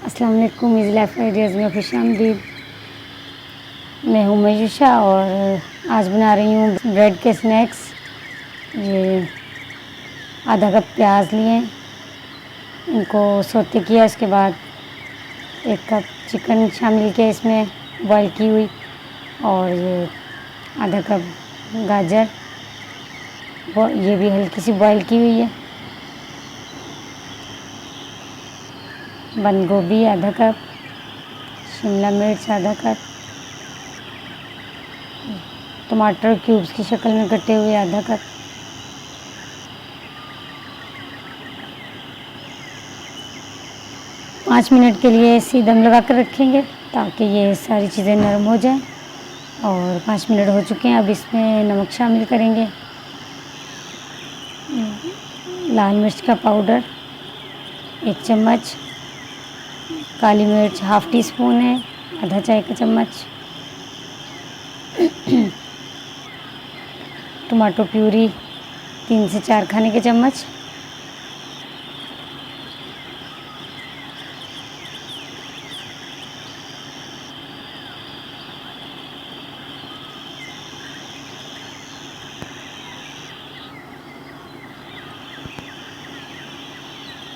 अस्सलाम वालेकुम, easy life ideas में खुशामदीद। मैं हूँ मयूषा और आज बना रही हूँ ब्रेड के स्नैक्स। ये आधा कप प्याज लिए, इनको सौते किया। उसके बाद 1 कप चिकन शामिल किया इसमें बॉईल की हुई, और ये आधा कप गाजर, ये भी हल्की सी बॉईल की हुई है। बंद गोभी आधा कप, शिमला मिर्च आधा कप, टमाटर क्यूब्स की शक्ल में कटे हुए आधा कप, पाँच मिनट के लिए ऐसे दम लगा कर रखेंगे ताकि ये सारी चीज़ें नरम हो जाएं। और 5 मिनट हो चुके हैं। अब इसमें नमक शामिल करेंगे, लाल मिर्च का पाउडर 1 चम्मच, काली मिर्च हाफ़ टी स्पून है, आधा चाय का चम्मच, टमाटो प्यूरी 3 से 4 खाने के चम्मच,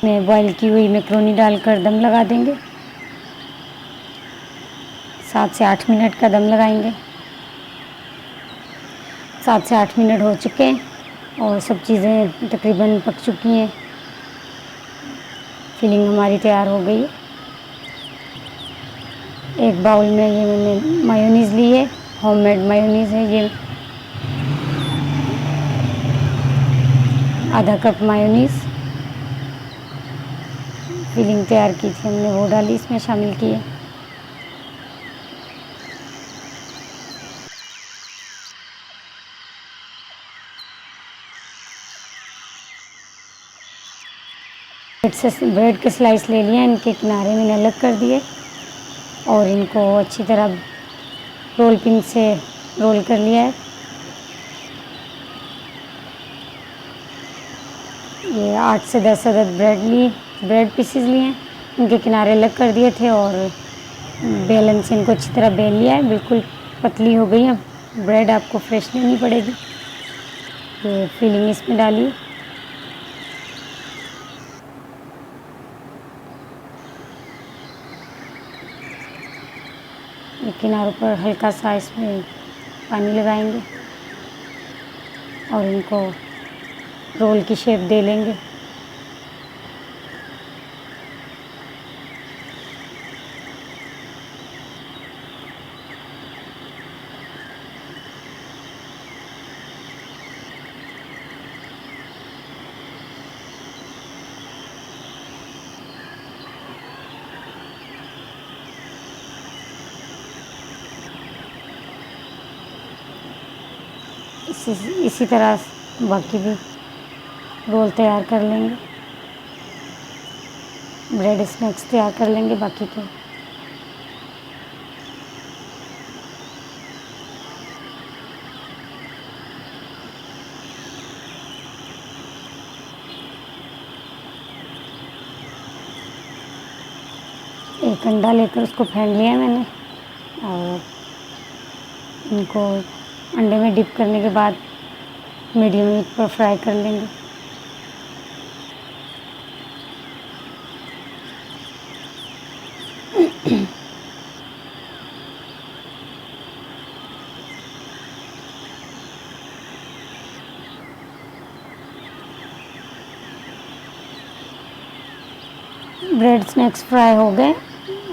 में बॉईल की हुई मैक्रोनी डालकर दम लगा देंगे। 7 से 8 मिनट का दम लगाएंगे। 7 से 8 मिनट हो चुके हैं और सब चीज़ें तकरीबन पक चुकी हैं। फिलिंग हमारी तैयार हो गई है। एक बाउल में ये मैंने मायोनीज़ ली है, होममेड मायोनीज़ है ये, आधा कप मायोनीज़ फिलिंग तैयार की थी हमने, वो डाली इसमें शामिल की है। ब्रेड के स्लाइस ले लिए, इनके किनारे मैंने अलग कर दिए और इनको अच्छी तरह रोल पिन से रोल कर लिया है। ये 8 से 10 अदद ब्रेड पीसेस लिए हैं, इनके किनारे अलग कर दिए थे और बेलन से इनको अच्छी तरह बेल लिया है। बिल्कुल पतली हो गई है। ब्रेड आपको फ्रेश लेनी पड़ेगी। ये फिलिंग इसमें डाली, ये किनारों पर हल्का सा इसमें पानी लगाएंगे और इनको रोल की शेप दे लेंगे। इसी तरह बाकी भी रोल तैयार कर लेंगे, ब्रेड स्नैक्स तैयार कर लेंगे बाकी के। एक अंडा लेकर उसको फेंट लिया मैंने और इनको अंडे में डिप करने के बाद मीडियम हीट पर फ्राई कर लेंगे। ब्रेड स्नैक्स फ्राई हो गए,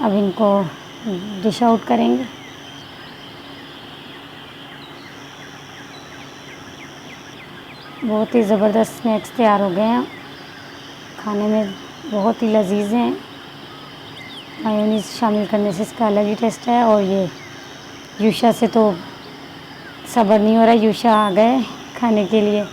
अब इनको डिश आउट करेंगे। बहुत ही ज़बरदस्त स्नैक्स तैयार हो गए हैं, खाने में बहुत ही लजीज हैं। मायोनीज़ शामिल करने से इसका अलग ही टेस्ट है। और ये यूशा से तो सब्र नहीं हो रहा, यूशा आ गए खाने के लिए।